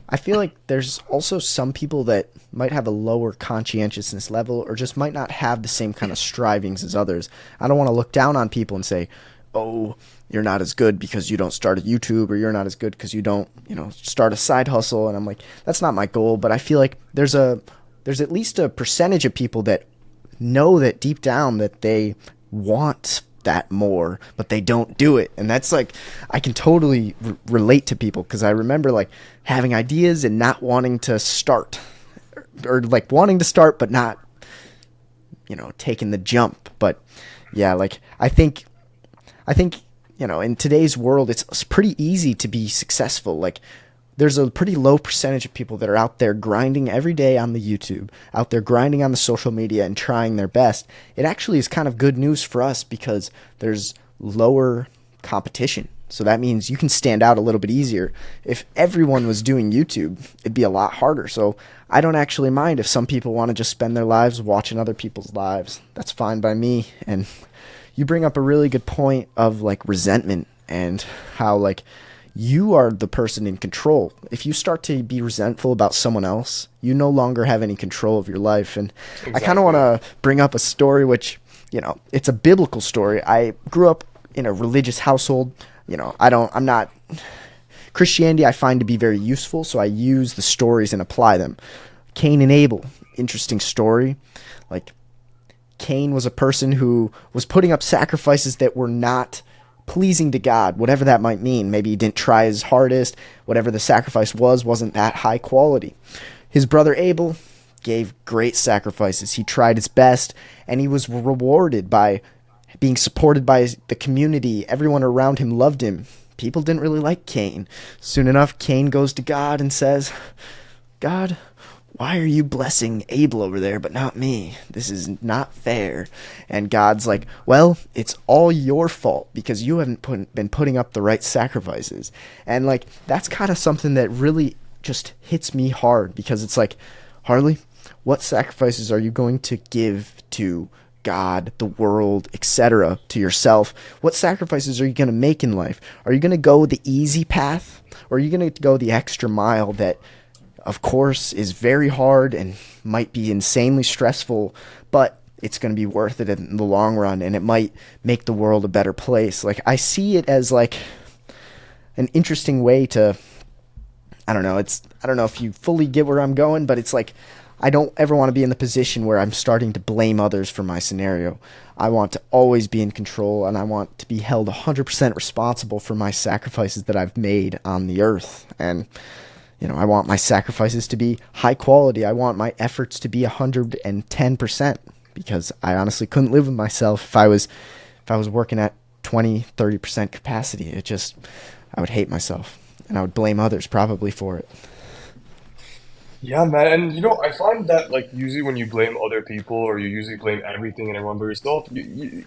I feel like there's also some people that might have a lower conscientiousness level or just might not have the same kind of strivings as others. I don't want to look down on people and say, "Oh, you're not as good because you don't start a YouTube, or you're not as good because you don't, start a side hustle." And I'm like, that's not my goal, but I feel like there's at least a percentage of people that know that deep down that they want that more, but they don't do it. And that's like, I can totally relate to people because I remember like having ideas and not wanting to start, or like wanting to start, but not, taking the jump. But yeah, like I think, in today's world, it's pretty easy to be successful. Like, there's a pretty low percentage of people that are out there grinding every day on the YouTube, out there grinding on the social media and trying their best. It actually is kind of good news for us because there's lower competition. So that means you can stand out a little bit easier. If everyone was doing YouTube, it'd be a lot harder. So I don't actually mind if some people want to just spend their lives watching other people's lives. That's fine by me. And you bring up a really good point of like resentment and how like you are the person in control. If you start to be resentful about someone else, you no longer have any control of your life. And I kind of want Exactly. to bring up a story which, it's a biblical story. I grew up in a religious household. I'm not Christianity I find to be very useful, so I use the stories and apply them. Cain and Abel, interesting story. Like, Cain was a person who was putting up sacrifices that were not pleasing to God, whatever that might mean. Maybe he didn't try his hardest. Whatever the sacrifice wasn't that high quality. His brother Abel gave great sacrifices. He tried his best, and he was rewarded by being supported by the community. Everyone around him loved him. People didn't really like Cain. Soon enough, Cain goes to God and says, "God, why are you blessing Abel over there but not me? This is not fair." And God's like, "Well, it's all your fault because you haven't been putting up the right sacrifices." And like, that's kind of something that really just hits me hard because it's like, Harley, what sacrifices are you going to give to God, the world, etc., to yourself? What sacrifices are you going to make in life? Are you going to go the easy path, or are you going to go the extra mile that, of course, is very hard and might be insanely stressful, but it's going to be worth it in the long run, and it might make the world a better place? Like, I see it as like an interesting way to, I don't know if you fully get where I'm going, but it's like, I don't ever want to be in the position where I'm starting to blame others for my scenario. I want to always be in control, and I want to be held 100% responsible for my sacrifices that I've made on the earth. And I want my sacrifices to be high quality. I want my efforts to be 110% because I honestly couldn't live with myself if I was working at 20, 30% capacity. I would hate myself, and I would blame others probably for it. Yeah, man, and I find that like usually when you blame other people or you usually blame everything and everyone but yourself,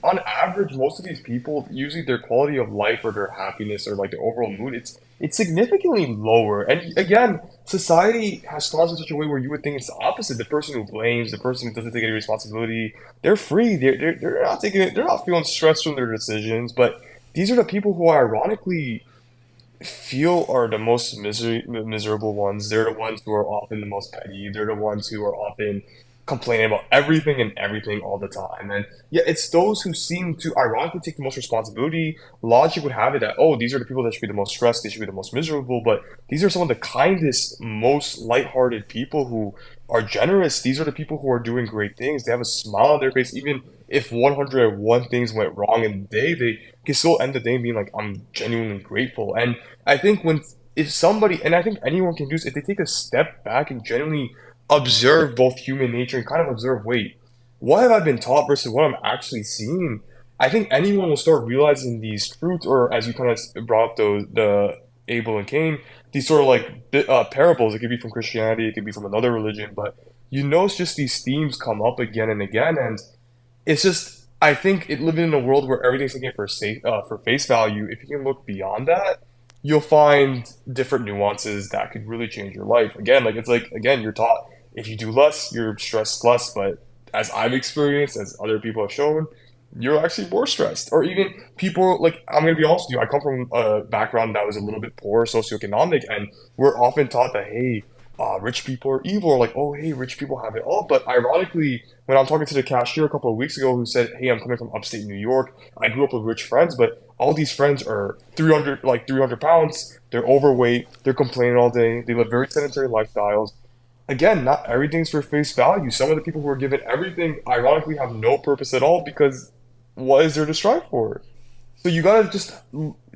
on average, most of these people usually their quality of life or their happiness or like their overall mood, it's significantly lower. And again, society has thought in such a way where you would think it's the opposite. The person who blames, the person who doesn't take any responsibility, they're free. They're not taking it. They're not feeling stressed from their decisions. But these are the people who are ironically feel are the most miserable ones. They're the ones who are often the most petty. They're the ones who are often complaining about everything and everything all the time. And yeah, it's those who seem to ironically take the most responsibility. Logic would have it that, oh, these are the people that should be the most stressed, they should be the most miserable, but these are some of the kindest, most lighthearted people who are generous. These are the people who are doing great things. They have a smile on their face, even if 101 things went wrong in the day, they can still end the day being like, I'm genuinely grateful. And I think when if somebody, and I think anyone can do this, if they take a step back and genuinely observe both human nature and kind of observe, wait, what have I been taught versus what I'm actually seeing? I think anyone will start realizing these truths, or as you kind of brought up the Abel and Cain, these sort of like parables. It could be from Christianity, it could be from another religion, but it's just these themes come up again and again, and it's just I think it living in a world where everything's taken for face value. If you can look beyond that, you'll find different nuances that could really change your life. Again, like it's like again, you're taught if you do less, you're stressed less. But as I've experienced, as other people have shown, you're actually more stressed. Or even people, like, I'm gonna be honest with you, I come from a background that was a little bit poor socioeconomic, and we're often taught that, hey, rich people are evil, or like, oh, hey, rich people have it all. But ironically, when I'm talking to the cashier a couple of weeks ago who said, hey, I'm coming from upstate New York, I grew up with rich friends, but all these friends are 300 pounds, they're overweight, they're complaining all day, they live very sedentary lifestyles. Again, not everything's for face value. Some of the people who are given everything, ironically, have no purpose at all because what is there to strive for? So you gotta just,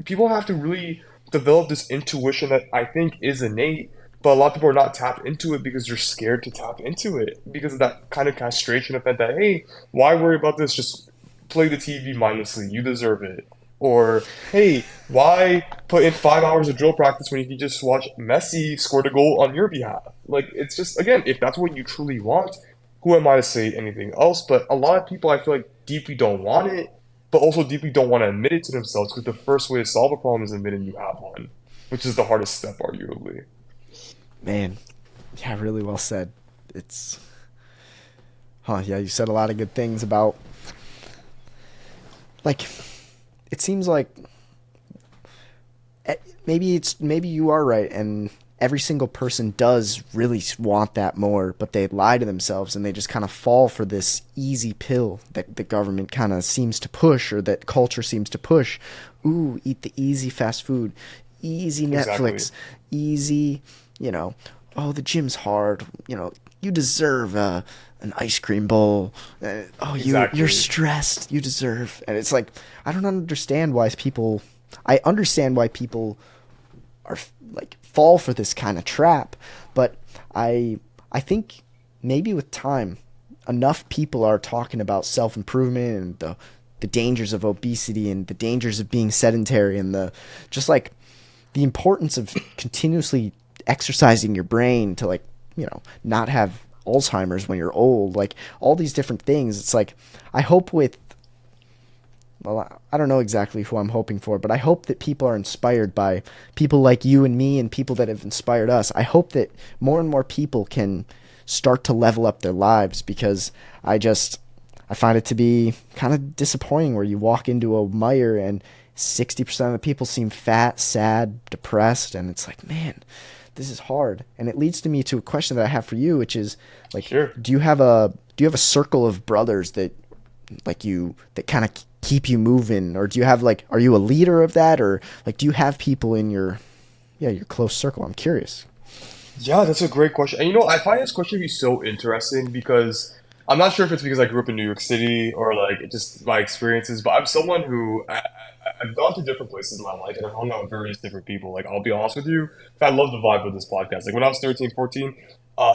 people have to really develop this intuition that I think is innate, but a lot of people are not tapped into it because they're scared to tap into it because of that kind of castration effect that, hey, why worry about this? Just play the TV mindlessly. You deserve it. Or, hey, why put in 5 hours of drill practice when you can just watch Messi score the goal on your behalf? Like, it's just, again, if that's what you truly want, who am I to say anything else? But a lot of people, I feel like, deeply don't want it, but also deeply don't want to admit it to themselves because the first way to solve a problem is admitting you have one, which is the hardest step, arguably. Man, yeah, really well said. It's, yeah, you said a lot of good things about, like, it seems like maybe you are right, and every single person does really want that more, but they lie to themselves and they just kind of fall for this easy pill that the government kind of seems to push, or that culture seems to push. Ooh, eat the easy fast food, easy Exactly. Netflix, easy, oh, the gym's hard, you deserve an ice cream bowl. Oh, you're Exactly. stressed, you deserve. And it's like, I don't understand why people, I understand why people are like fall for this kind of trap, but I think maybe with time, enough people are talking about self improvement and the dangers of obesity and the dangers of being sedentary and the just like the importance of continuously exercising your brain to, like, not have Alzheimer's when you're old, like all these different things. It's like, I hope with, well, I don't know exactly who I'm hoping for, but I hope that people are inspired by people like you and me and people that have inspired us. I hope that more and more people can start to level up their lives, because I find it to be kind of disappointing where you walk into a mire and 60% of the people seem fat, sad, depressed, and it's like, man, this is hard. And it leads to me to a question that I have for you, which is like, Sure. do you have a circle of brothers that like you that kind of keep you moving, or do you have like, are you a leader of that, or like do you have people in your, yeah, your close circle? I'm curious. Yeah, that's a great question. And I find this question to be so interesting because I'm not sure if it's because I grew up in New York City or like it just my experiences, but I'm someone who I've gone to different places in my life and I've hung out with various different people. Like, I'll be honest with you, I love the vibe of this podcast. Like, when I was 13, 14,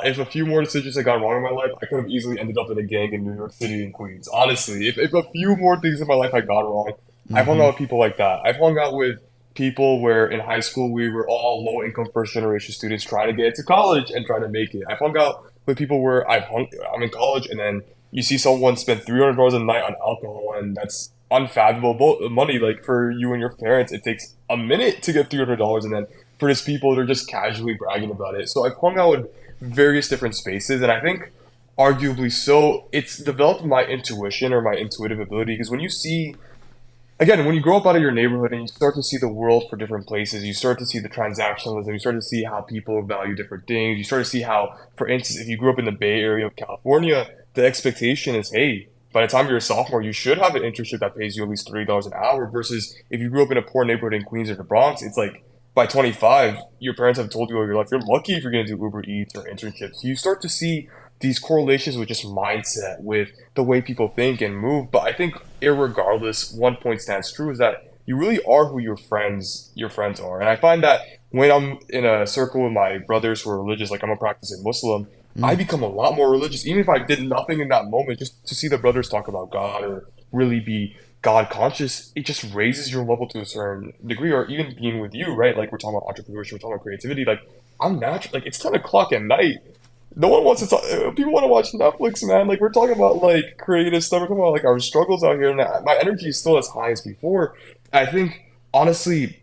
if a few more decisions had gone wrong in my life, I could have easily ended up in a gang in New York City and Queens. Honestly, if a few more things in my life had gone wrong, I've hung Mm-hmm. out with people like that. I've hung out with people where in high school we were all low income first generation students trying to get into college and trying to make it. I've hung out with people where I'm in college and then you see someone spend $300 a night on alcohol and that's unfathomable money. Like, for you and your parents, it takes a minute to get $300, and then for these people, they're just casually bragging about it. So I've hung out with various different spaces, and I think arguably so, it's developed my intuition or my intuitive ability because when you see again, when you grow up out of your neighborhood and you start to see the world for different places, you start to see the transactionalism, you start to see how people value different things, you start to see how, for instance, if you grew up in the Bay Area of California, the expectation is, hey, by the time you're a sophomore, you should have an internship that pays you at least $30 an hour. Versus if you grew up in a poor neighborhood in Queens or the Bronx, it's like by 25, your parents have told you all your life, you're lucky if you're going to do Uber Eats or internships. You start to see these correlations with just mindset, with the way people think and move. But I think, irregardless, one point stands true is that you really are who your friends are. And I find that when I'm in a circle with my brothers who are religious, like I'm a practicing Muslim, I Mm. become a lot more religious, even if I did nothing in that moment. Just to see the brothers talk about God or really be God conscious, it just raises your level to a certain degree. Or even being with you, right? Like, we're talking about entrepreneurship, we're talking about creativity. Like, I'm natural. Like, it's 10 o'clock at night. No one wants to talk. People want to watch Netflix, man. Like, we're talking about like creative stuff. We're talking about like our struggles out here, and my energy is still as high as before. I think, honestly,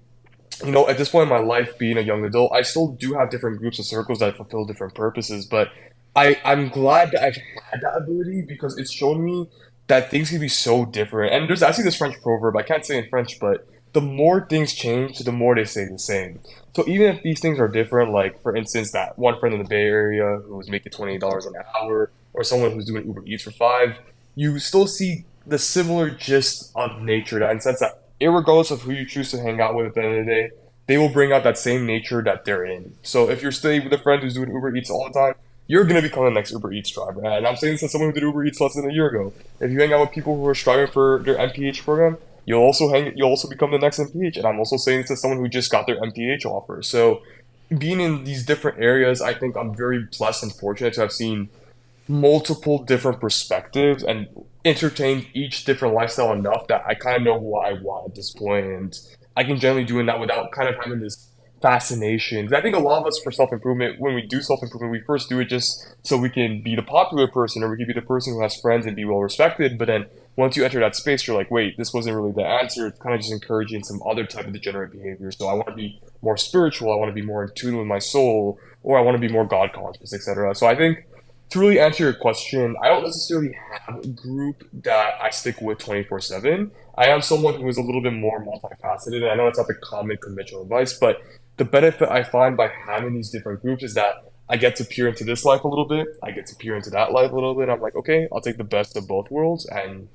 at this point in my life, being a young adult, I still do have different groups of circles that fulfill different purposes. But I'm glad that I've had that ability because it's shown me that things can be so different. And there's actually this French proverb, I can't say in French, but the more things change, the more they stay the same. So even if these things are different, like for instance, that one friend in the Bay Area who was making $20 an hour, or someone who's doing Uber Eats for five, you still see the similar gist of nature, that in the sense that regardless of who you choose to hang out with at the end of the day, they will bring out that same nature that they're in. So if you're staying with a friend who's doing Uber Eats all the time, you're gonna become the next Uber Eats driver. And I'm saying this as someone who did Uber Eats less than a year ago. If you hang out with people who are striving for their MPH program, you'll also become the next MPH. And I'm also saying this as someone who just got their MPH offer. So being in these different areas, I think I'm very blessed and fortunate to have seen multiple different perspectives and entertain each different lifestyle enough that I kind of know who I want at this point, and I can generally do that without kind of having this fascination. 'Cause I think a lot of us for self improvement, when we do self improvement, we first do it just so we can be the popular person or we can be the person who has friends and be well respected. But then once you enter that space, you're like, wait, this wasn't really the answer. It's kind of just encouraging some other type of degenerate behavior. So I want to be more spiritual. I want to be more in tune with my soul, or I want to be more God conscious, etc. So I think to really answer your question, I don't necessarily have a group that I stick with 24/7. I am someone who is a little bit more multifaceted, and I know it's not the common conventional advice, but the benefit I find by having these different groups is that I get to peer into this life a little bit, I get to peer into that life a little bit. I'm like, okay, I'll take the best of both worlds and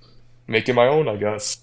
make it my own, I guess.